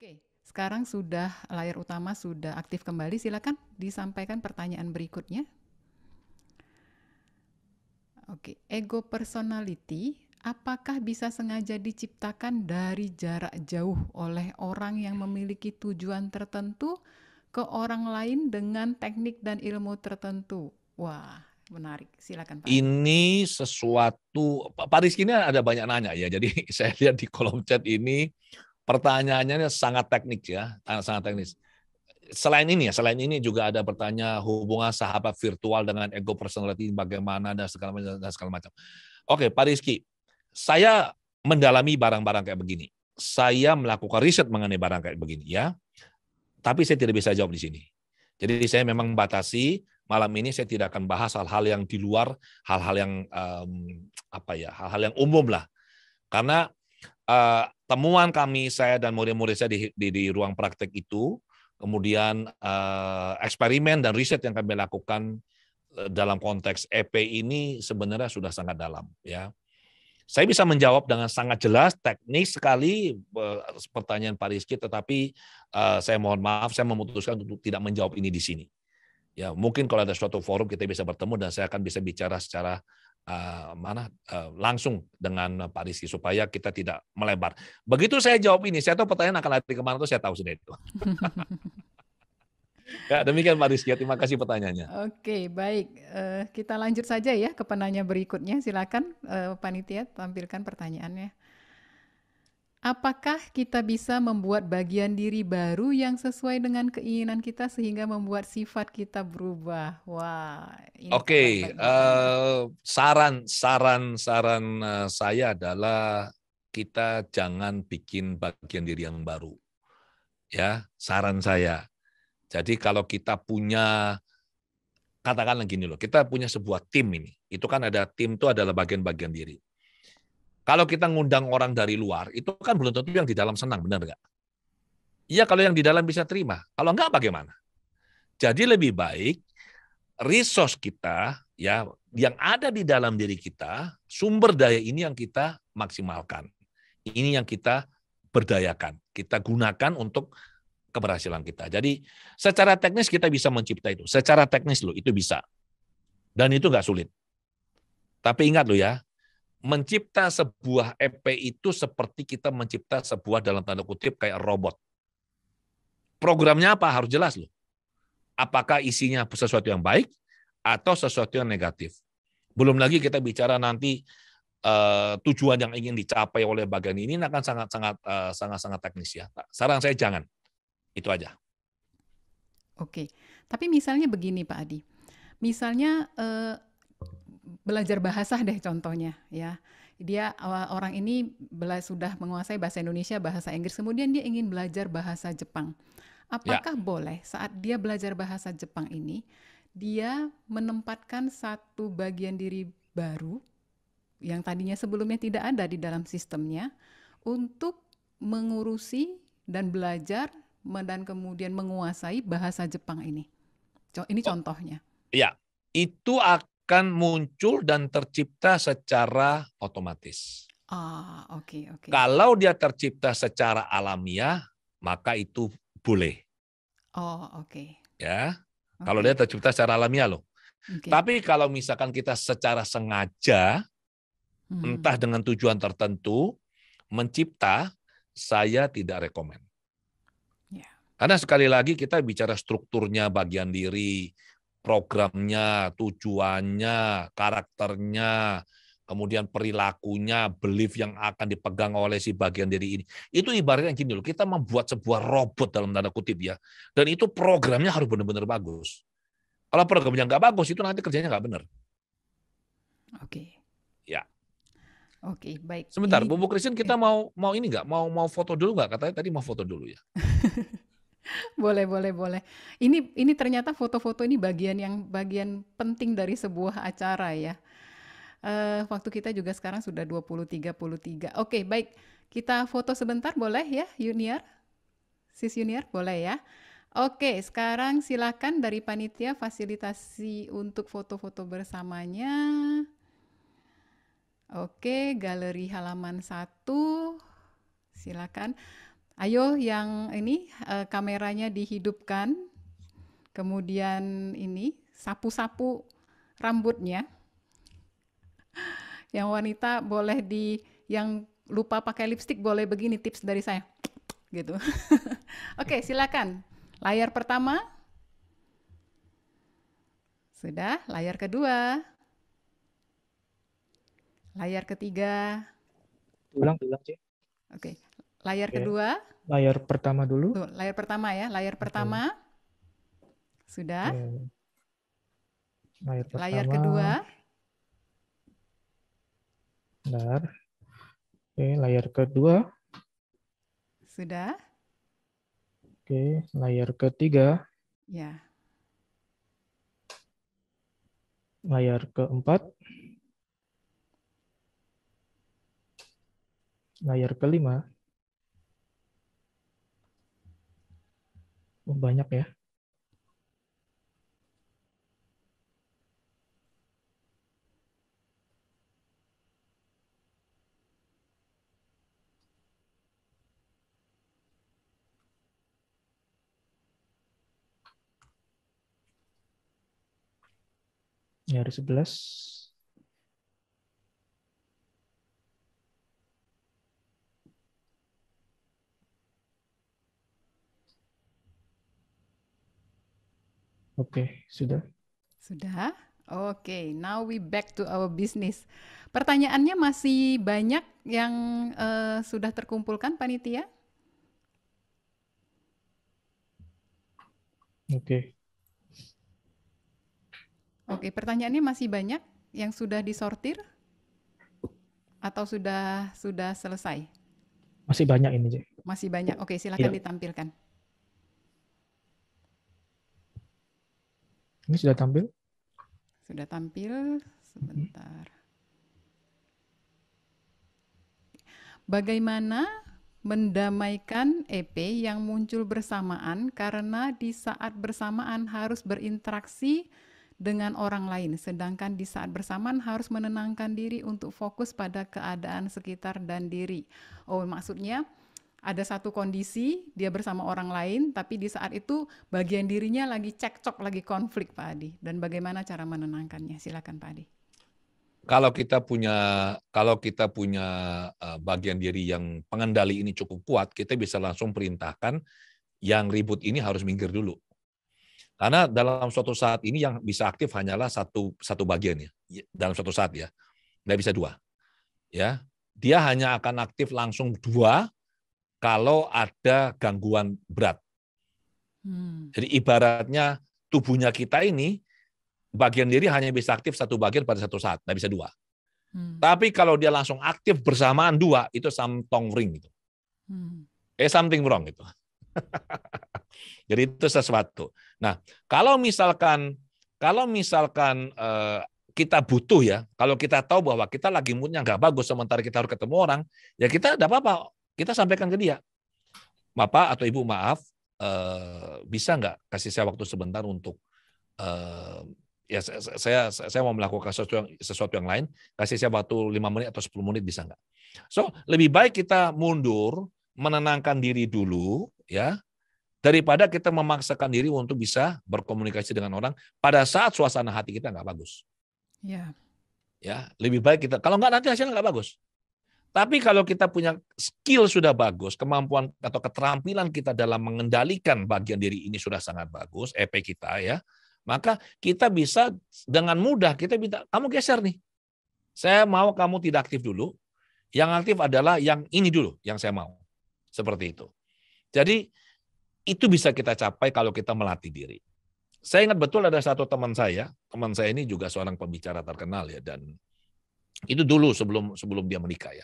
Oke, sekarang sudah layar utama sudah aktif kembali. Silakan disampaikan pertanyaan berikutnya. Oke, ego personality apakah bisa sengaja diciptakan dari jarak jauh oleh orang yang memiliki tujuan tertentu ke orang lain dengan teknik dan ilmu tertentu? Wah, menarik. Silakan Pak Adi. Ini sesuatu, Pak Rizky ini ada banyak nanya ya. Jadi saya lihat di kolom chat ini pertanyaannya sangat teknik ya, sangat teknis. Selain ini juga ada bertanya hubungan sahabat virtual dengan ego personality bagaimana dan segala macam. Oke, Pak Rizky, saya mendalami barang-barang kayak begini. Saya melakukan riset mengenai barang kayak begini ya, tapi saya tidak bisa jawab di sini. Jadi saya memang membatasi malam ini saya tidak akan bahas hal-hal yang di luar, hal-hal yang hal-hal yang umum lah. Karena temuan kami saya dan murid-murid saya di ruang praktek itu, kemudian eksperimen dan riset yang kami lakukan dalam konteks EP ini sebenarnya sudah sangat dalam ya. Saya bisa menjawab dengan sangat jelas, teknis sekali pertanyaan Pak Rizky, tetapi saya mohon maaf, saya memutuskan untuk tidak menjawab ini di sini. Ya, mungkin kalau ada suatu forum kita bisa bertemu dan saya akan bisa bicara secara langsung dengan Pak Rizky supaya kita tidak melebar. Begitu saya jawab ini, saya tahu pertanyaan akan lari kemana itu saya tahu sudah itu. Ya, demikian Pak Rizky, terima kasih pertanyaannya. Oke, baik. Kita lanjut saja ya ke penanya berikutnya. Silakan panitia tampilkan pertanyaannya. Apakah kita bisa membuat bagian diri baru yang sesuai dengan keinginan kita sehingga membuat sifat kita berubah? Wah, ini kabar Oke, baik nih Pak Adi. saran saya adalah kita jangan bikin bagian diri yang baru. Ya, saran saya. Jadi kalau kita punya, katakanlah gini loh, kita punya sebuah tim ini. Itu kan ada tim itu adalah bagian-bagian diri. Kalau kita ngundang orang dari luar, itu kan belum tentu yang di dalam senang, benar nggak? Iya, kalau yang di dalam bisa terima. Kalau nggak, bagaimana? Jadi lebih baik resource kita ya yang ada di dalam diri kita, sumber daya ini yang kita maksimalkan. Ini yang kita berdayakan. Kita gunakan untuk keberhasilan kita. Jadi secara teknis kita bisa mencipta itu. Secara teknis loh, itu bisa. Dan itu nggak sulit. Tapi ingat loh ya, mencipta sebuah EP itu seperti kita mencipta sebuah dalam tanda kutip kayak robot. Programnya apa? Harus jelas loh. Apakah isinya sesuatu yang baik atau sesuatu yang negatif. Belum lagi kita bicara nanti tujuan yang ingin dicapai oleh bagian ini akan sangat teknis ya. Saran saya jangan. Itu aja. Oke, tapi misalnya begini Pak Adi. Misalnya belajar bahasa deh contohnya ya. Dia orang ini sudah menguasai bahasa Indonesia, bahasa Inggris, kemudian dia ingin belajar bahasa Jepang. Ya, Apakah boleh saat dia belajar bahasa Jepang ini, dia menempatkan satu bagian diri baru yang tadinya sebelumnya tidak ada di dalam sistemnya untuk mengurusi dan belajar dan kemudian menguasai bahasa Jepang ini. Ini oh, contohnya. ya, itu akan muncul dan tercipta secara otomatis. Ah, oke, oke. Kalau dia tercipta secara alamiah, maka itu boleh. Oh, oke. Ya, kalau dia Oke. tercipta secara alamiah loh. Oke. Tapi kalau misalkan kita secara sengaja, Hmm. entah dengan tujuan tertentu, mencipta, saya tidak rekomen. Ya. Karena sekali lagi kita bicara strukturnya bagian diri, programnya, tujuannya, karakternya, kemudian perilakunya, belief yang akan dipegang oleh si bagian diri ini. Itu ibaratnya gini loh, kita membuat sebuah robot dalam tanda kutip ya. Dan itu programnya harus benar-benar bagus. Kalau programnya nggak bagus, itu nanti kerjanya nggak benar. Oke. Ya. Oke, baik. Sebentar, Ini Bu Christine, kita ya. mau ini nggak? Mau foto dulu nggak? Katanya tadi mau foto dulu ya. Boleh, boleh, boleh. Ini ternyata foto-foto ini bagian penting dari sebuah acara ya. Waktu kita juga sekarang sudah 20.33. Oke, baik. Kita foto sebentar boleh ya, Junior? Sis Junior, boleh ya? Oke, sekarang silakan dari panitia fasilitasi untuk foto-foto bersamanya. Oke, galeri halaman 1. Silakan. Ayo yang ini kameranya dihidupkan, kemudian ini sapu-sapu rambutnya. Yang wanita boleh yang lupa pakai lipstik boleh begini tips dari saya, gitu. Oke, silakan. Layar pertama, sudah. Layar kedua, layar ketiga. Ulang, ulang, Cik. Oke, layar Oke. kedua. Layar pertama dulu. Tuh, layar pertama ya. Layar pertama, sudah. Oke. Layar Layar pertama. kedua, Bentar. Oke, layar kedua. sudah. Oke, layar ketiga. Ya, Layar keempat. Layar kelima. Oh, banyak ya. Layar 11. Oke, sudah. sudah. Oke, now we back to our business. Pertanyaannya masih banyak yang sudah terkumpulkan panitia? Oke. Oke, pertanyaannya masih banyak yang sudah disortir atau sudah selesai? Masih banyak ini, Cik. Masih banyak. Oke, silakan Iya. ditampilkan. Ini sudah tampil? Sudah tampil, sebentar. Bagaimana mendamaikan EP yang muncul bersamaan karena di saat bersamaan harus berinteraksi dengan orang lain, sedangkan di saat bersamaan harus menenangkan diri untuk fokus pada keadaan sekitar dan diri. Oh, maksudnya ada satu kondisi dia bersama orang lain, tapi di saat itu bagian dirinya lagi cekcok, lagi konflik, Pak Adi. Dan bagaimana cara menenangkannya? Silakan, Pak Adi. Kalau kita punya bagian diri yang pengendali ini cukup kuat, kita bisa langsung perintahkan yang ribut ini harus minggir dulu. Karena dalam suatu saat ini yang bisa aktif hanyalah satu bagian ya, dalam suatu saat ya, nggak bisa dua. Ya, dia hanya akan aktif langsung dua kalau ada gangguan berat. Jadi ibaratnya tubuhnya kita ini bagian diri hanya bisa aktif satu bagian pada satu saat, nggak bisa dua. Tapi kalau dia langsung aktif bersamaan dua, itu something ring gitu. Something wrong gitu. Jadi itu sesuatu. Nah, kalau misalkan kita butuh ya, kalau kita tahu bahwa kita lagi moodnya nggak bagus, sementara kita harus ketemu orang, ya kita tidak apa-apa, kita sampaikan ke dia, Bapak atau Ibu maaf, bisa nggak kasih saya waktu sebentar untuk ya saya mau melakukan sesuatu yang lain, kasih saya waktu 5 menit atau 10 menit bisa nggak? So lebih baik kita mundur, menenangkan diri dulu ya, daripada kita memaksakan diri untuk bisa berkomunikasi dengan orang pada saat suasana hati kita nggak bagus. Ya, lebih baik kita, kalau nggak nanti hasilnya nggak bagus. Tapi kalau kita punya skill sudah bagus, kemampuan atau keterampilan kita dalam mengendalikan bagian diri ini sudah sangat bagus, EP kita ya, maka kita bisa dengan mudah, kita minta, kamu geser nih. Saya mau kamu tidak aktif dulu, yang aktif adalah yang ini dulu, yang saya mau. Seperti itu. Jadi, itu bisa kita capai kalau kita melatih diri. Saya ingat betul ada satu teman saya ini juga seorang pembicara terkenal ya, dan itu dulu sebelum dia menikah ya.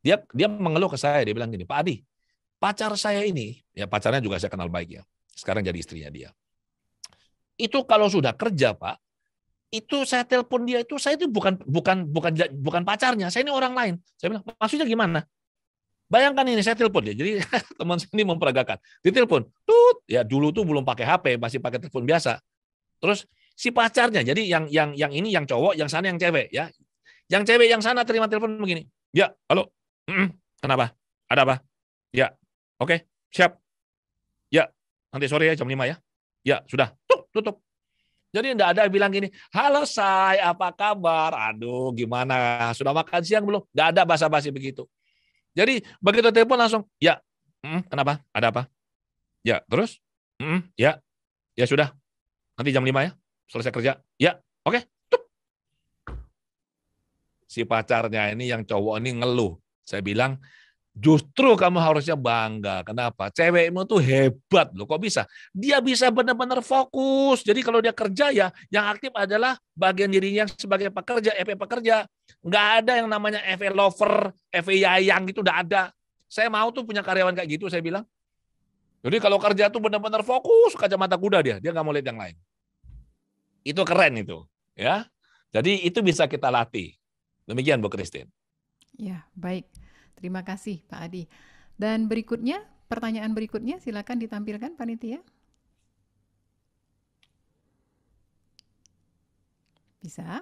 Dia mengeluh ke saya, dia bilang gini, Pak Adi, pacar saya ini, ya pacarnya juga saya kenal baik ya, sekarang jadi istrinya dia. Itu kalau sudah kerja Pak, itu saya telepon dia itu, saya itu bukan pacarnya, saya ini orang lain. Saya bilang, maksudnya gimana? Bayangkan ini, saya telepon dia. Jadi teman saya ini memperagakan. Ditelepon, tut, ya dulu tuh belum pakai HP, masih pakai telepon biasa. Terus si pacarnya, jadi yang ini yang cowok, yang sana yang cewek ya. Yang cewek yang sana terima telepon begini. Ya, halo. Kenapa? Ada apa? Ya. Oke, siap. Ya, nanti sore ya jam 5 ya. Ya, sudah. Tutup. Jadi enggak ada yang bilang gini, halo Say, apa kabar? Aduh, gimana? Sudah makan siang belum? Enggak ada basa-basi begitu. Jadi begitu telepon langsung, ya, kenapa? Ada apa? Ya, terus? Ya, ya sudah. Nanti jam 5 ya, selesai kerja. Ya, oke. Si pacarnya ini yang cowok ini ngeluh. Saya bilang, justru kamu harusnya bangga. Kenapa? Cewekmu tuh hebat loh. Kok bisa? Dia bisa benar-benar fokus. Jadi kalau dia kerja ya, yang aktif adalah bagian dirinya sebagai pekerja, FE pekerja. Nggak ada yang namanya FE lover, FE yayang gitu, nggak ada. Saya mau tuh punya karyawan kayak gitu, saya bilang. Jadi kalau kerja tuh benar-benar fokus, kacamata kuda dia nggak mau lihat yang lain. Itu keren itu, ya. Jadi itu bisa kita latih. Demikian Bu Christine. Ya, baik. Terima kasih Pak Adi. Dan berikutnya, pertanyaan berikutnya silakan ditampilkan panitia. Bisa?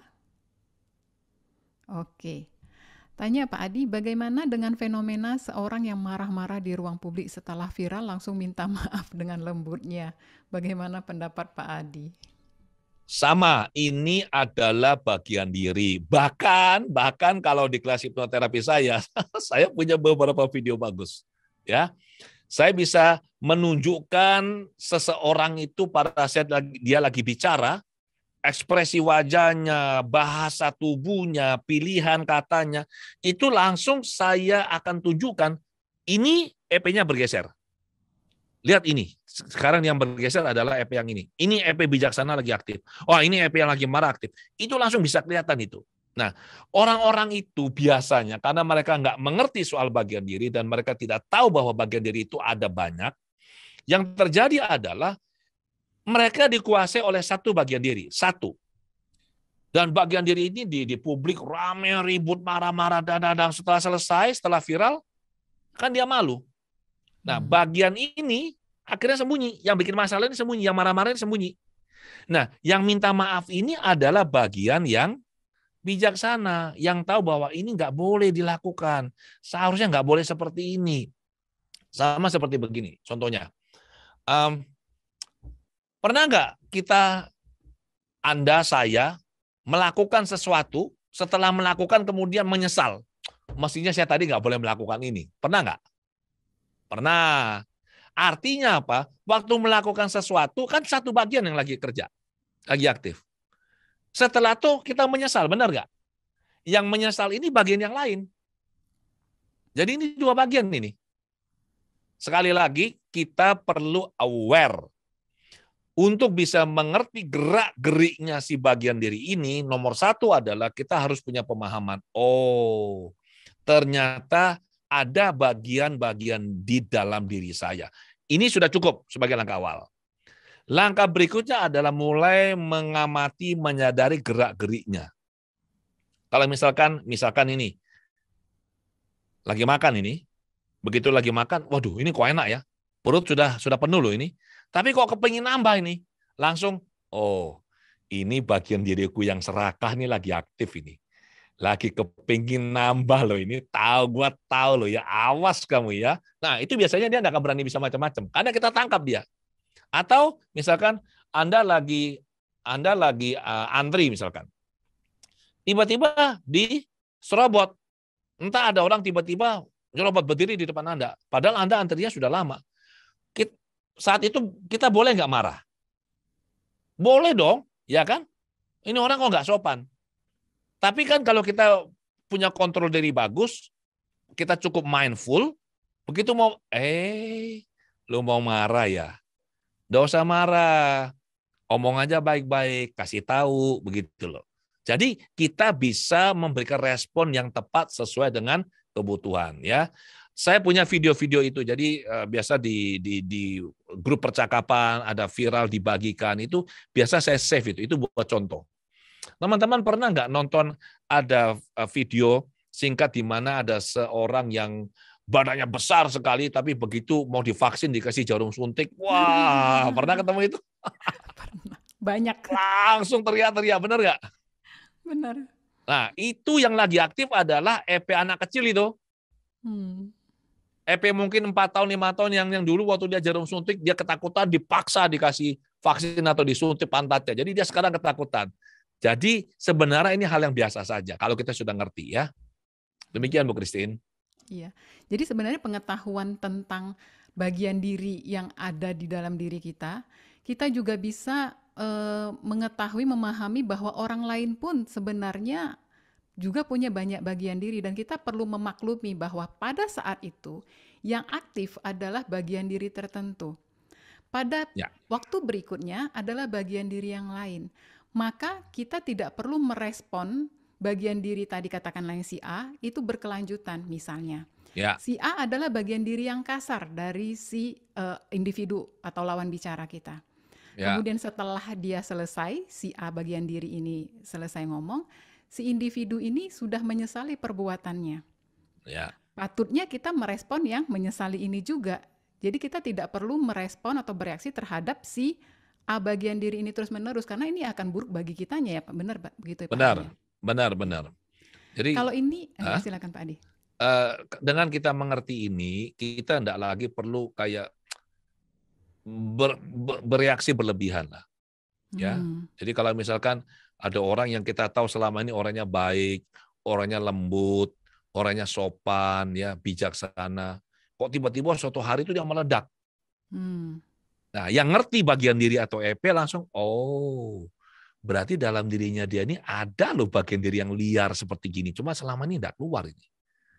Oke. Tanya Pak Adi, bagaimana dengan fenomena seorang yang marah-marah di ruang publik setelah viral langsung minta maaf dengan lembutnya? Bagaimana pendapat Pak Adi? Sama, ini adalah bagian diri. Bahkan kalau di kelas hipnoterapi saya punya beberapa video bagus. Ya, saya bisa menunjukkan seseorang itu pada saat dia lagi bicara, ekspresi wajahnya, bahasa tubuhnya, pilihan katanya, itu langsung saya akan tunjukkan, ini EP-nya bergeser. Lihat ini, sekarang yang bergeser adalah EP yang ini. Ini EP bijaksana lagi aktif. Oh, ini EP yang lagi marah aktif. Itu langsung bisa kelihatan itu. Nah, orang-orang itu biasanya karena mereka nggak mengerti soal bagian diri dan mereka tidak tahu bahwa bagian diri itu ada banyak, yang terjadi adalah mereka dikuasai oleh satu bagian diri, satu. Dan bagian diri ini di publik rame, ribut, marah-marah, dan setelah selesai, setelah viral, kan dia malu. Nah, bagian ini akhirnya sembunyi. Yang bikin masalah ini sembunyi. Yang marah-marah ini sembunyi. Nah, yang minta maaf ini adalah bagian yang bijaksana. Yang tahu bahwa ini nggak boleh dilakukan. Seharusnya nggak boleh seperti ini. Sama seperti begini. Contohnya, pernah nggak Anda, saya, melakukan sesuatu, setelah melakukan kemudian menyesal? Mestinya saya tadi nggak boleh melakukan ini. Pernah nggak? Pernah. Artinya apa? Waktu melakukan sesuatu kan satu bagian yang lagi kerja, lagi aktif. Setelah itu kita menyesal, benar nggak? Yang menyesal ini bagian yang lain. Jadi ini dua bagian ini. Sekali lagi kita perlu aware. Untuk bisa mengerti gerak-geriknya si bagian diri ini, nomor satu adalah kita harus punya pemahaman. Oh, ternyata ada bagian-bagian di dalam diri saya. Ini sudah cukup sebagai langkah awal. Langkah berikutnya adalah mulai mengamati, menyadari gerak-geriknya. Kalau misalkan ini, lagi makan ini, begitu lagi makan, waduh ini kok enak ya, perut sudah penuh loh ini, tapi kok kepengin nambah ini, langsung, oh ini bagian diriku yang serakah ini lagi aktif ini. Lagi kepingin nambah loh ini, gua tahu loh ya, awas kamu ya. Nah itu biasanya dia nggak akan berani bisa macam-macam, karena kita tangkap dia. Atau misalkan Anda lagi antri misalkan, tiba-tiba diserobot, entah ada orang tiba-tiba nyerobot berdiri di depan Anda, padahal Anda antrinya sudah lama. Saat itu kita boleh nggak marah? Boleh dong, ya kan? Ini orang kok nggak sopan. Tapi kan kalau kita punya kontrol diri bagus, kita cukup mindful, begitu mau, lu mau marah ya? Nggak usah marah, omong aja baik-baik, kasih tahu, begitu loh. Jadi kita bisa memberikan respon yang tepat sesuai dengan kebutuhan. Ya, saya punya video-video itu, jadi biasa di grup percakapan, ada viral dibagikan, itu biasa saya save itu buat contoh. Teman-teman pernah nggak nonton ada video singkat di mana ada seorang yang badannya besar sekali, tapi begitu mau divaksin dikasih jarum suntik, wah, pernah ketemu itu? Banyak. Langsung teriak-teriak, benar nggak? Benar. Nah, itu yang lagi aktif adalah EP anak kecil itu. EP mungkin 4 tahun, 5 tahun yang dulu waktu dia jarum suntik, dia ketakutan, dipaksa dikasih vaksin atau disuntik pantatnya. Jadi dia sekarang ketakutan. Jadi sebenarnya ini hal yang biasa saja kalau kita sudah ngerti ya. Demikian Bu Christine. Iya. Jadi sebenarnya pengetahuan tentang bagian diri yang ada di dalam diri kita, kita juga bisa mengetahui, memahami bahwa orang lain pun sebenarnya juga punya banyak bagian diri dan kita perlu memaklumi bahwa pada saat itu yang aktif adalah bagian diri tertentu. Pada Ya. waktu berikutnya adalah bagian diri yang lain. Maka kita tidak perlu merespon bagian diri tadi katakanlah yang si A itu berkelanjutan misalnya. Ya. Si A adalah bagian diri yang kasar dari si individu atau lawan bicara kita. Ya. Kemudian setelah dia selesai, si A bagian diri ini selesai ngomong, si individu ini sudah menyesali perbuatannya. Ya. Patutnya kita merespon yang menyesali ini juga. Jadi kita tidak perlu merespon atau bereaksi terhadap si A bagian diri ini terus-menerus karena ini akan buruk bagi kitanya ya Pak. Benar begitu ya Pak Benar, Adi? benar. Jadi Kalau ini Hah? silakan Pak Adi. Dengan kita mengerti ini, kita tidak lagi perlu kayak bereaksi berlebihan lah. Ya. Jadi kalau misalkan ada orang yang kita tahu selama ini orangnya baik, orangnya lembut, orangnya sopan, ya bijaksana, kok tiba-tiba suatu hari itu dia meledak. Nah, yang ngerti bagian diri atau EP langsung, oh, berarti dalam dirinya dia ini ada loh bagian diri yang liar seperti gini, cuma selama ini tidak keluar ini.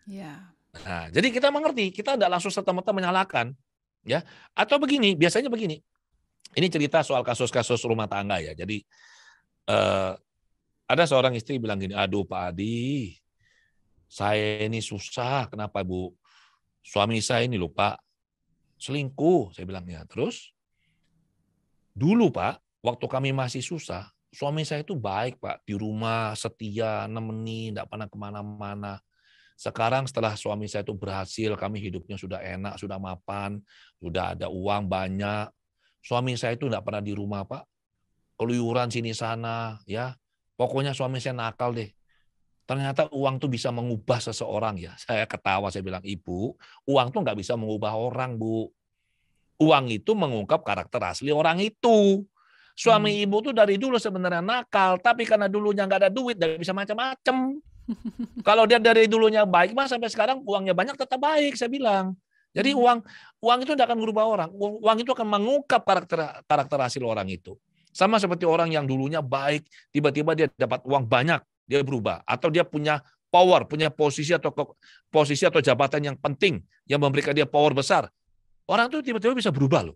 Ya. Nah, jadi kita mengerti, kita tidak langsung serta-merta menyalahkan, ya. Atau begini, biasanya begini. Ini cerita soal kasus-kasus rumah tangga ya. Jadi ada seorang istri bilang gini, aduh Pak Adi, saya ini susah, kenapa Bu? Suami saya ini lupa selingkuh, saya bilangnya. Terus dulu Pak, waktu kami masih susah, suami saya itu baik Pak, di rumah setia, nemenin, tidak pernah kemana-mana. Sekarang setelah suami saya itu berhasil, kami hidupnya sudah enak, sudah mapan, sudah ada uang banyak. Suami saya itu tidak pernah di rumah Pak, keluyuran sini sana, ya. Pokoknya suami saya nakal deh. Ternyata uang tuh bisa mengubah seseorang ya. Saya ketawa, saya bilang, Ibu, uang tuh nggak bisa mengubah orang Bu. Uang itu mengungkap karakter asli orang itu. Suami ibu tuh dari dulu sebenarnya nakal, tapi karena dulunya nggak ada duit, nggak bisa macam-macam. Kalau dia dari dulunya baik, mas sampai sekarang uangnya banyak tetap baik, saya bilang. Jadi uang itu tidak akan merubah orang. Uang itu akan mengungkap karakter asli orang itu. Sama seperti orang yang dulunya baik, tiba-tiba dia dapat uang banyak, dia berubah. Atau dia punya power, punya posisi atau jabatan yang penting, yang memberikan dia power besar. Orang itu tiba-tiba bisa berubah loh.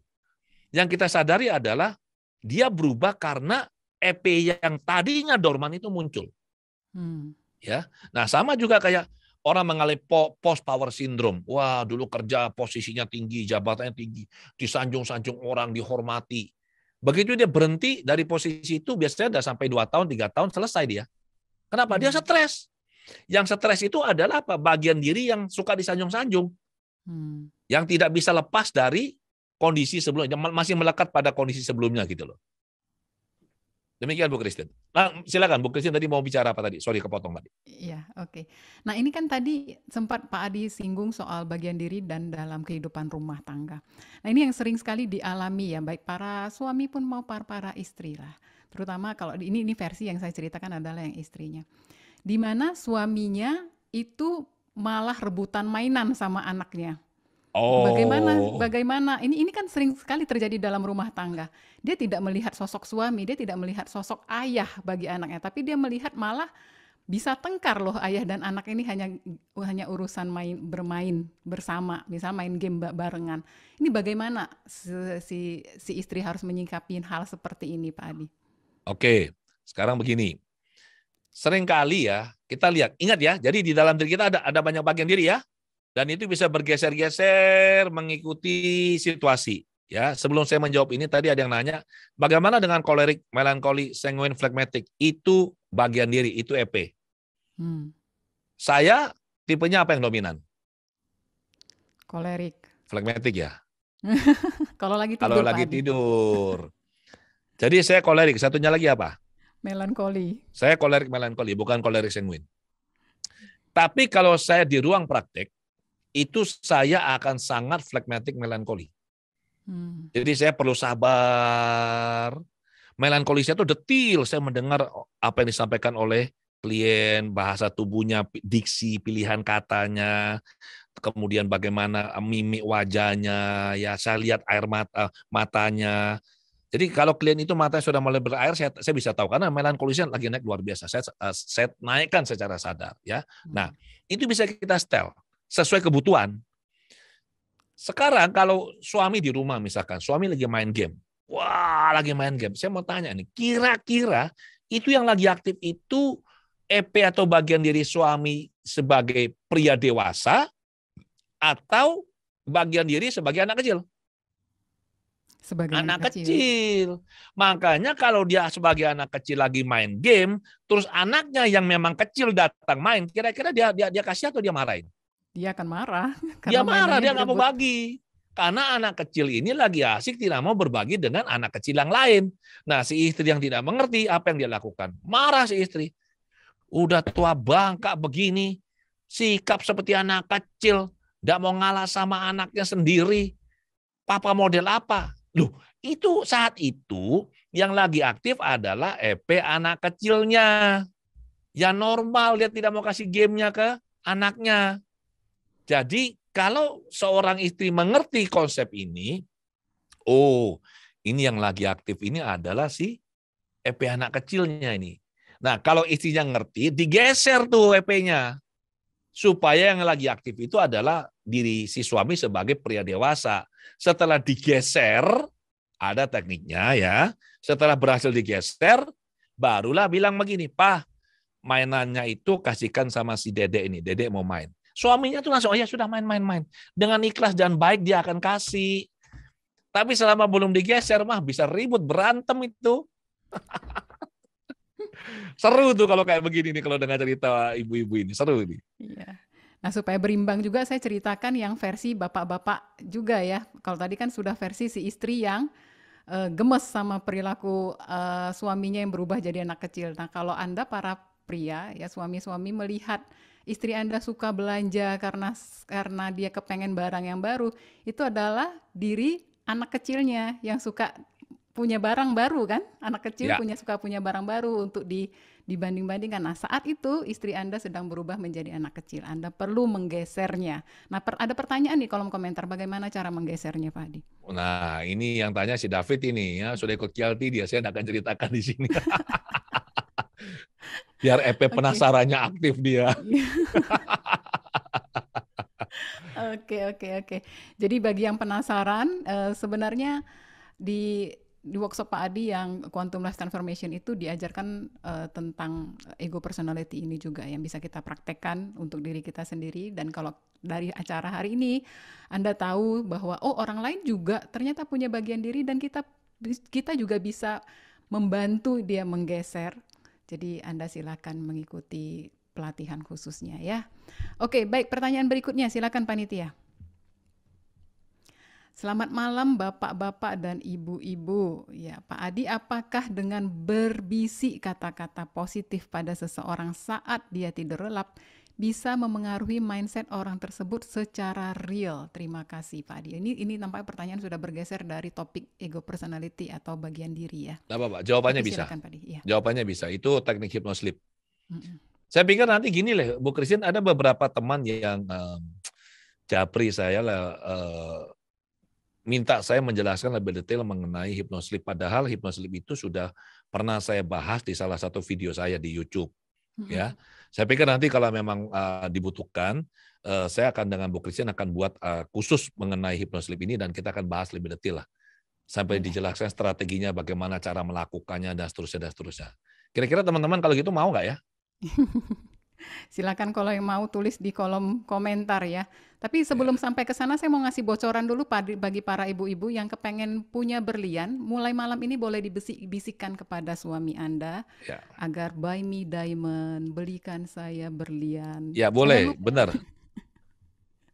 Yang kita sadari adalah dia berubah karena EP yang tadinya dorman itu muncul. Ya, nah sama juga kayak orang mengalami post power syndrome. Wah, dulu kerja posisinya tinggi, jabatannya tinggi, disanjung-sanjung orang, dihormati. Begitu dia berhenti dari posisi itu, biasanya udah sampai 2 tahun, 3 tahun selesai dia. Kenapa? Dia stres. Yang stres itu adalah apa? Bagian diri yang suka disanjung-sanjung. Yang tidak bisa lepas dari kondisi sebelumnya, masih melekat pada kondisi sebelumnya gitu loh. Demikian Bu Christine. Nah, silakan Bu Christine tadi mau bicara apa tadi? Sorry kepotong tadi. Iya, oke. Nah, ini kan tadi sempat Pak Adi singgung soal bagian diri dan dalam kehidupan rumah tangga. Nah, ini yang sering sekali dialami ya, baik para suami pun mau para istri lah. Terutama kalau ini versi yang saya ceritakan adalah yang istrinya. Di mana suaminya itu malah rebutan mainan sama anaknya. Bagaimana ini kan sering sekali terjadi dalam rumah tangga. Dia tidak melihat sosok suami, dia tidak melihat sosok ayah bagi anaknya, tapi dia melihat malah bisa tengkar loh ayah dan anak ini hanya urusan bermain bersama, misalnya main game barengan. Ini bagaimana si istri harus menyikapi hal seperti ini, Pak Adi? Oke, sekarang begini. Seringkali ya kita lihat, ingat ya, jadi di dalam diri kita ada banyak bagian diri ya. Dan itu bisa bergeser-geser mengikuti situasi. Ya, sebelum saya menjawab ini tadi ada yang nanya, bagaimana dengan kolerik, melankoli, sanguin, flegmatik? Itu bagian diri, itu EP. Saya tipenya apa yang dominan? Kolerik. Flegmatik ya. Kalau lagi tidur. Jadi saya kolerik. Satunya lagi apa? Melankoli. Saya kolerik melankoli, bukan kolerik sanguin. Tapi kalau saya di ruang praktek, itu saya akan sangat phlegmatic melankoli. Hmm. Jadi saya perlu sabar. Melankolisnya itu detil. Saya mendengar apa yang disampaikan oleh klien, bahasa tubuhnya, diksi, pilihan katanya, kemudian bagaimana mimik wajahnya, ya saya lihat air matanya. Jadi kalau klien itu matanya sudah mulai berair, saya bisa tahu karena melankolisnya lagi naik luar biasa. Saya naikkan secara sadar, ya. Nah, itu bisa kita setel sesuai kebutuhan. Sekarang kalau suami di rumah misalkan, suami lagi main game. Wah, lagi main game. Saya mau tanya nih, kira-kira itu yang lagi aktif itu EP atau bagian diri suami sebagai pria dewasa atau bagian diri sebagai anak kecil? Sebagai Anak kecil. Makanya kalau dia sebagai anak kecil lagi main game, terus anaknya yang memang kecil datang main, kira-kira dia kasih atau dia marahin? Dia akan marah. Dia Karena marah, mainannya dia nggak mau direbut. bagi. Karena anak kecil ini lagi asik tidak mau berbagi dengan anak kecil yang lain. Nah, si istri yang tidak mengerti apa yang dia lakukan. Marah si istri. Udah tua bangka begini, sikap seperti anak kecil, nggak mau ngalah sama anaknya sendiri. Papa model apa? Loh, itu saat itu yang lagi aktif adalah EP anak kecilnya. Ya normal, dia tidak mau kasih gamenya ke anaknya. Jadi kalau seorang istri mengerti konsep ini, oh ini yang lagi aktif ini adalah si EP anak kecilnya ini. Nah kalau istrinya ngerti, digeser tuh EP-nya. Supaya yang lagi aktif itu adalah diri si suami sebagai pria dewasa. Setelah digeser, ada tekniknya ya. Setelah berhasil digeser, barulah bilang begini, Pak, mainannya itu kasihkan sama si Dedek ini. Dedek mau main. Suaminya tuh langsung, oh ya sudah main. Dengan ikhlas dan baik dia akan kasih. Tapi selama belum digeser mah bisa ribut, berantem itu. Seru tuh kalau kayak begini nih, kalau dengar cerita ibu-ibu ini. Seru nih. Iya. Nah, supaya berimbang juga saya ceritakan yang versi bapak-bapak juga ya. Kalau tadi kan sudah versi si istri yang gemes sama perilaku suaminya yang berubah jadi anak kecil. Nah, kalau Anda para pria ya, suami-suami melihat istri Anda suka belanja karena dia kepengen barang yang baru, itu adalah diri anak kecilnya yang suka punya barang baru kan? Anak kecil Ya. suka punya barang baru untuk dibanding-bandingkan. Nah, saat itu istri Anda sedang berubah menjadi anak kecil. Anda perlu menggesernya. Nah, ada pertanyaan di kolom komentar, bagaimana cara menggesernya, Pak Adi? Nah, ini yang tanya si David ini ya, sudah ikut KLT dia, saya akan ceritakan di sini. Biar EP penasarannya aktif dia. Oke. Jadi bagi yang penasaran, sebenarnya di workshop Pak Adi yang Quantum Life Transformation itu diajarkan tentang ego personality ini juga yang bisa kita praktekkan untuk diri kita sendiri. Dan kalau dari acara hari ini Anda tahu bahwa orang lain juga ternyata punya bagian diri dan kita juga bisa membantu dia menggeser. Jadi Anda silakan mengikuti pelatihan khususnya ya. Oke, baik, pertanyaan berikutnya silakan panitia. Selamat malam Bapak-bapak dan Ibu-ibu. Ya, Pak Adi, apakah dengan berbisik kata-kata positif pada seseorang saat dia tidur lelap bisa memengaruhi mindset orang tersebut secara real? Terima kasih Pak Adi. Ini nampaknya pertanyaan sudah bergeser dari topik ego personality atau bagian diri ya. Nah, Bapak, jawabannya Tapi bisa. silakan Pak Adi. Ya. Jawabannya bisa. Itu teknik hypnosleep. Saya pikir nanti gini lah, Bu Christine, ada beberapa teman yang japri saya lah, minta saya menjelaskan lebih detail mengenai hypnosleep. Padahal hypnosleep itu sudah pernah saya bahas di salah satu video saya di YouTube. Ya, saya pikir nanti kalau memang dibutuhkan, saya akan dengan Bu Christine akan buat khusus mengenai hypnosleep ini dan kita akan bahas lebih detail lah, sampai dijelaskan strateginya, bagaimana cara melakukannya dan seterusnya. Kira-kira teman-teman kalau gitu mau nggak ya? Silakan kalau yang mau tulis di kolom komentar ya. Tapi sebelum sampai ke sana saya mau ngasih bocoran dulu bagi para ibu-ibu yang kepengen punya berlian, mulai malam ini boleh dibisikkan kepada suami Anda agar buy me diamond, belikan saya berlian. Ya boleh, benar.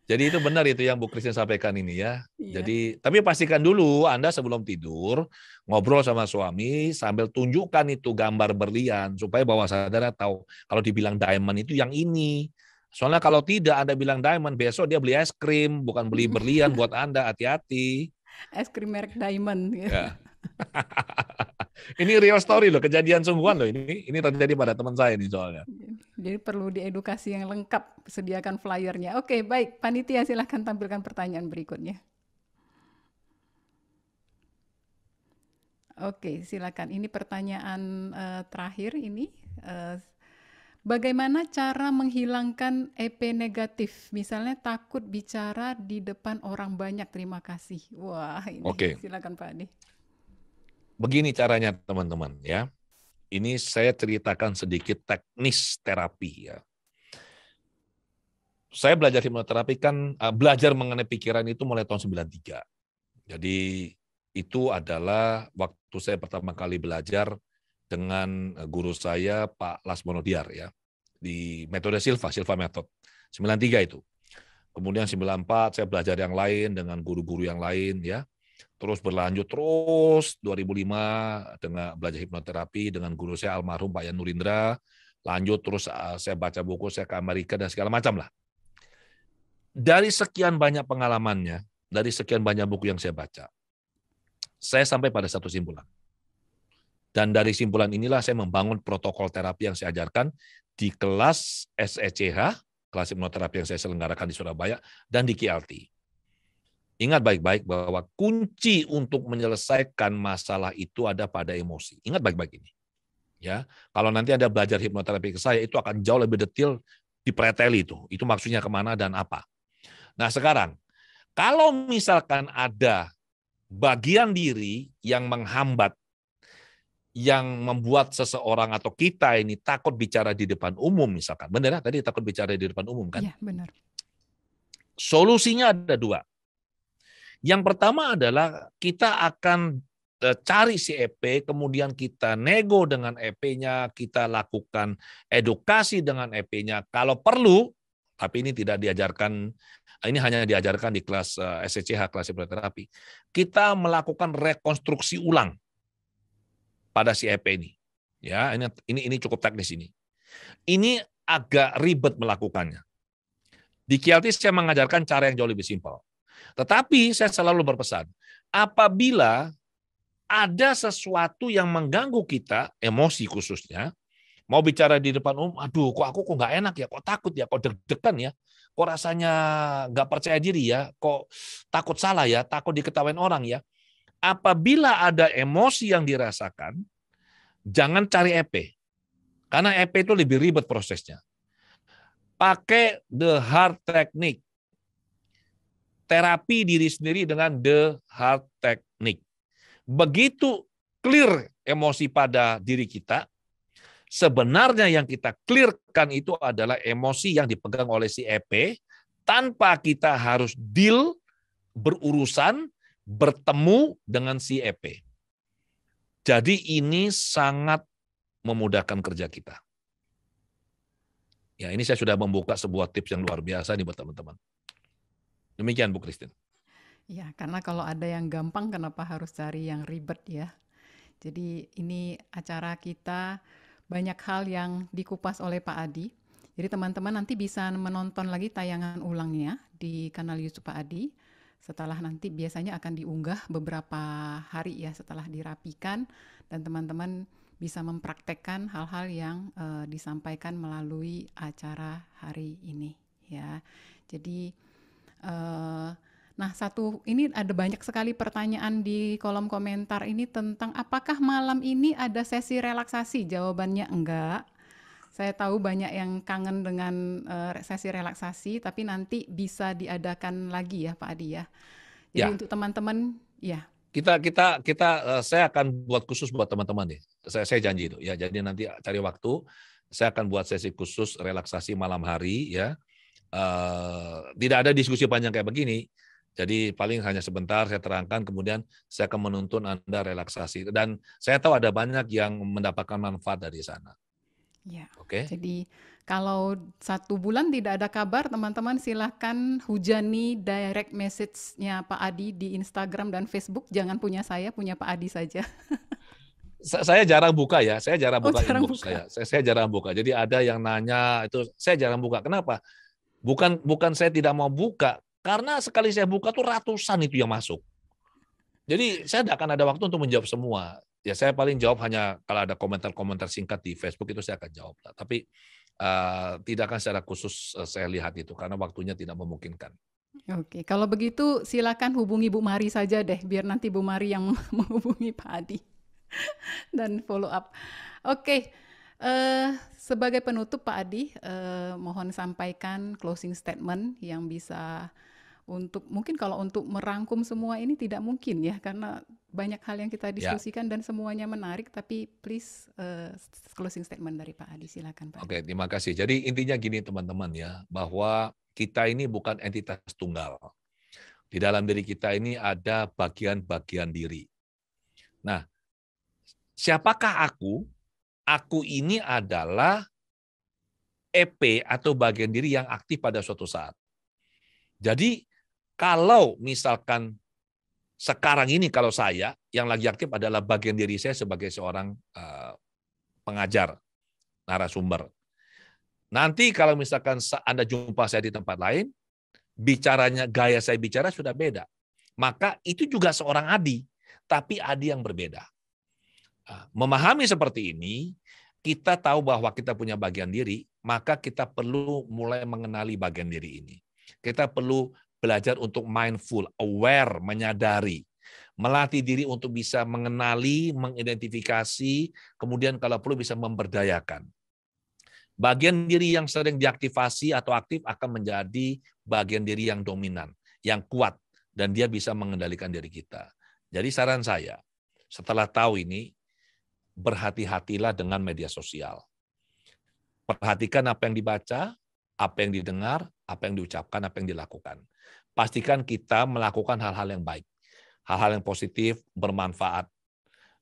Jadi itu benar itu yang Bu Christine sampaikan ini ya. Jadi tapi pastikan dulu Anda sebelum tidur ngobrol sama suami sambil tunjukkan itu gambar berlian supaya bawah sadar tahu kalau dibilang diamond itu yang ini. Soalnya kalau tidak Anda bilang diamond, besok dia beli es krim, bukan beli berlian buat Anda, hati-hati. Es krim merek Diamond. Ya. Ini real story loh, kejadian sungguhan loh ini. Ini terjadi pada teman saya nih soalnya. Jadi perlu diedukasi yang lengkap, sediakan flyernya. Oke, baik. Panitia silahkan tampilkan pertanyaan berikutnya. Oke, silakan. Ini pertanyaan terakhir ini. Bagaimana cara menghilangkan EP negatif? Misalnya takut bicara di depan orang banyak. Terima kasih. Wah, ini Oke. silakan Pak Adi. Begini caranya teman-teman ya. Ini saya ceritakan sedikit teknis terapi ya. Saya belajar hipnoterapi kan belajar mengenai pikiran itu mulai tahun 93. Jadi itu adalah waktu saya pertama kali belajar dengan guru saya Pak Lasmono Diar ya di metode Silva Method 93 itu. Kemudian 94 saya belajar yang lain dengan guru-guru yang lain ya. Terus berlanjut terus 2005 dengan belajar hipnoterapi dengan guru saya almarhum Pak Yan Nurindra. Lanjut terus saya baca buku, saya ke Amerika dan segala macam lah. Dari sekian banyak pengalamannya, dari sekian banyak buku yang saya baca, saya sampai pada satu simpulan. Dan dari simpulan inilah saya membangun protokol terapi yang saya ajarkan di kelas SECH, kelas hipnoterapi yang saya selenggarakan di Surabaya, dan di KLT. Ingat baik-baik bahwa kunci untuk menyelesaikan masalah itu ada pada emosi. Ingat baik-baik ini. Ya, kalau nanti Anda belajar hipnoterapi ke saya, itu akan jauh lebih detail dipreteli itu. Itu maksudnya kemana dan apa. Nah sekarang, kalau misalkan ada bagian diri yang menghambat, yang membuat seseorang atau kita ini takut bicara di depan umum misalkan. Benar ya? Tadi takut bicara di depan umum kan? Iya, benar. Solusinya ada dua. Yang pertama adalah kita akan cari si EP, kemudian kita nego dengan EP-nya, kita lakukan edukasi dengan EP-nya. Kalau perlu, tapi ini tidak diajarkan, ini hanya diajarkan di kelas SECH, kelas hipnoterapi. Kita melakukan rekonstruksi ulang pada si EP ini. Ya, ini cukup teknis ini. Ini agak ribet melakukannya. Di KLT saya mengajarkan cara yang jauh lebih simpel. Tetapi saya selalu berpesan, apabila ada sesuatu yang mengganggu kita, emosi khususnya, mau bicara di depan umum, aduh kok aku nggak enak ya, kok takut ya, kok deg-degan ya, kok rasanya nggak percaya diri ya, kok takut salah ya, takut diketawain orang ya. Apabila ada emosi yang dirasakan, jangan cari EP. Karena EP itu lebih ribet prosesnya. Pakai the heart technique. Terapi diri sendiri dengan the heart technique. Begitu clear emosi pada diri kita, sebenarnya yang kita clearkan itu adalah emosi yang dipegang oleh si EP, tanpa kita harus deal, berurusan, bertemu dengan si EP. Jadi ini sangat memudahkan kerja kita. Ya, ini saya sudah membuka sebuah tips yang luar biasa nih buat teman-teman. Demikian Bu Christine. Ya, karena kalau ada yang gampang, kenapa harus cari yang ribet ya? Jadi ini acara kita banyak hal yang dikupas oleh Pak Adi. Jadi teman-teman nanti bisa menonton lagi tayangan ulangnya di kanal YouTube Pak Adi. Setelah nanti biasanya akan diunggah beberapa hari ya setelah dirapikan, dan teman-teman bisa mempraktekkan hal-hal yang disampaikan melalui acara hari ini ya. Jadi nah ini ada banyak sekali pertanyaan di kolom komentar ini tentang apakah malam ini ada sesi relaksasi? Jawabannya enggak. Saya tahu banyak yang kangen dengan sesi relaksasi, tapi nanti bisa diadakan lagi ya Pak Adi ya. Jadi Ya. untuk teman-teman, ya. Saya akan buat khusus buat teman-teman nih. Saya janji itu ya. Jadi nanti cari waktu, saya akan buat sesi khusus relaksasi malam hari ya. Tidak ada diskusi panjang kayak begini. Jadi paling hanya sebentar saya terangkan, kemudian saya akan menuntun Anda relaksasi. Dan saya tahu ada banyak yang mendapatkan manfaat dari sana. Ya. Oke. Jadi kalau 1 bulan tidak ada kabar, teman-teman silahkan hujani direct message-nya Pak Adi di Instagram dan Facebook. Jangan punya saya, punya Pak Adi saja. Saya jarang buka ya, saya jarang buka jarang inbox buka. saya jarang buka. Jadi ada yang nanya itu, saya jarang buka. Kenapa? Bukan saya tidak mau buka, karena sekali saya buka tuh ratusan itu yang masuk. Jadi saya tidak akan ada waktu untuk menjawab semua. Ya saya paling jawab hanya kalau ada komentar-komentar singkat di Facebook itu saya akan jawab. Tapi tidak akan secara khusus saya lihat itu karena waktunya tidak memungkinkan. Oke, kalau begitu silakan hubungi Bu Mari saja deh, biar nanti Bu Mari yang menghubungi Pak Adi dan follow up. Oke, sebagai penutup Pak Adi, mohon sampaikan closing statement yang bisa untuk mungkin kalau untuk merangkum semua ini tidak mungkin ya, karena banyak hal yang kita Ya, diskusikan dan semuanya menarik, tapi please closing statement dari Pak Adi, silakan Pak Adi. oke, terima kasih. Jadi intinya gini teman-teman ya, bahwa kita ini bukan entitas tunggal. Di dalam diri kita ini ada bagian-bagian diri. Nah, siapakah aku? Aku ini adalah EP atau bagian diri yang aktif pada suatu saat. Jadi kalau misalkan sekarang ini kalau saya yang lagi aktif adalah bagian diri saya sebagai seorang pengajar, narasumber. Nanti kalau misalkan Anda jumpa saya di tempat lain, bicaranya, gaya saya bicara sudah beda. Maka itu juga seorang Adi, tapi Adi yang berbeda. Memahami seperti ini, kita tahu bahwa kita punya bagian diri, maka kita perlu mulai mengenali bagian diri ini. Kita perlu belajar untuk mindful, aware, menyadari. Melatih diri untuk bisa mengenali, mengidentifikasi, kemudian kalau perlu bisa memberdayakan. Bagian diri yang sering diaktifasi atau aktif akan menjadi bagian diri yang dominan, yang kuat, dan dia bisa mengendalikan diri kita. Jadi saran saya, setelah tahu ini, berhati-hatilah dengan media sosial. Perhatikan apa yang dibaca, apa yang didengar, apa yang diucapkan, apa yang dilakukan. Pastikan kita melakukan hal-hal yang baik, hal-hal yang positif, bermanfaat.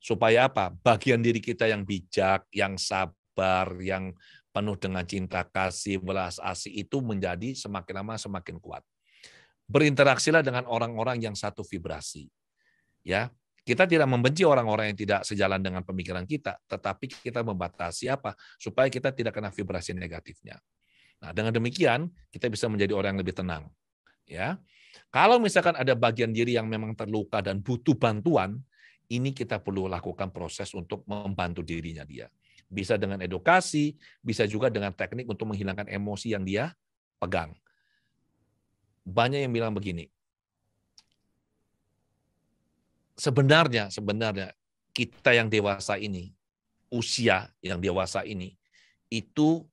Supaya apa? Bagian diri kita yang bijak, yang sabar, yang penuh dengan cinta kasih, belas asih itu menjadi semakin lama semakin kuat. Berinteraksilah dengan orang-orang yang satu vibrasi. Ya, kita tidak membenci orang-orang yang tidak sejalan dengan pemikiran kita, tetapi kita membatasi apa? Supaya kita tidak kena vibrasi negatifnya. Nah, dengan demikian kita bisa menjadi orang yang lebih tenang. Ya, kalau misalkan ada bagian diri yang memang terluka dan butuh bantuan, ini kita perlu lakukan proses untuk membantu dirinya dia. Bisa dengan edukasi, bisa juga dengan teknik untuk menghilangkan emosi yang dia pegang. Banyak yang bilang begini, sebenarnya kita yang dewasa ini, usia yang dewasa ini, itu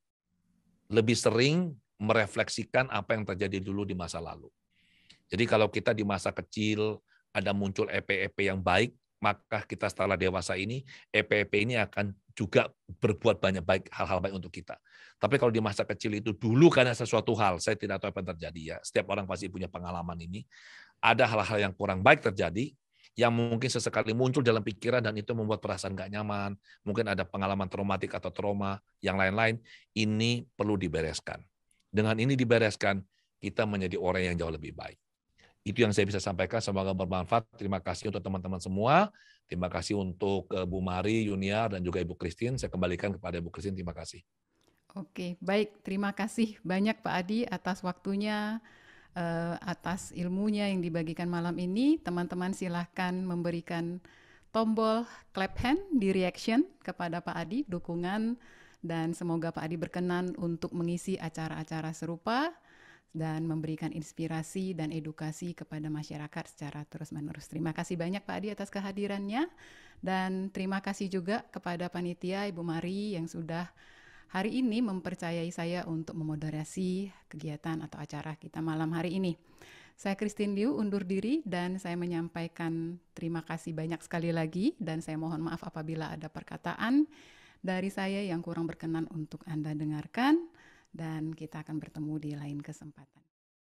lebih sering merefleksikan apa yang terjadi dulu di masa lalu. Jadi kalau kita di masa kecil ada muncul EP-EP yang baik, maka kita setelah dewasa ini, EP-EP ini akan juga berbuat banyak baik, hal-hal baik untuk kita. Tapi kalau di masa kecil itu dulu karena sesuatu hal, saya tidak tahu apa yang terjadi ya, setiap orang pasti punya pengalaman ini, ada hal-hal yang kurang baik terjadi, yang mungkin sesekali muncul dalam pikiran dan itu membuat perasaan gak nyaman, mungkin ada pengalaman traumatik atau trauma, yang lain-lain, ini perlu dibereskan. Dengan ini dibereskan, kita menjadi orang yang jauh lebih baik. Itu yang saya bisa sampaikan, semoga bermanfaat. Terima kasih untuk teman-teman semua. Terima kasih untuk Bu Mari, Yuniar, dan juga Ibu Christine. Saya kembalikan kepada Ibu Christine. Terima kasih. Oke, baik. Terima kasih banyak Pak Adi atas waktunya, atas ilmunya yang dibagikan malam ini. Teman-teman silahkan memberikan tombol clap hand di reaction kepada Pak Adi, dukungan, dan semoga Pak Adi berkenan untuk mengisi acara-acara serupa dan memberikan inspirasi dan edukasi kepada masyarakat secara terus-menerus. Terima kasih banyak Pak Adi atas kehadirannya, dan terima kasih juga kepada panitia Ibu Mari yang sudah hari ini mempercayai saya untuk memoderasi kegiatan atau acara kita malam hari ini. Saya Christine Liu undur diri dan saya menyampaikan terima kasih banyak sekali lagi, dan saya mohon maaf apabila ada perkataan dari saya yang kurang berkenan untuk Anda dengarkan, dan kita akan bertemu di lain kesempatan.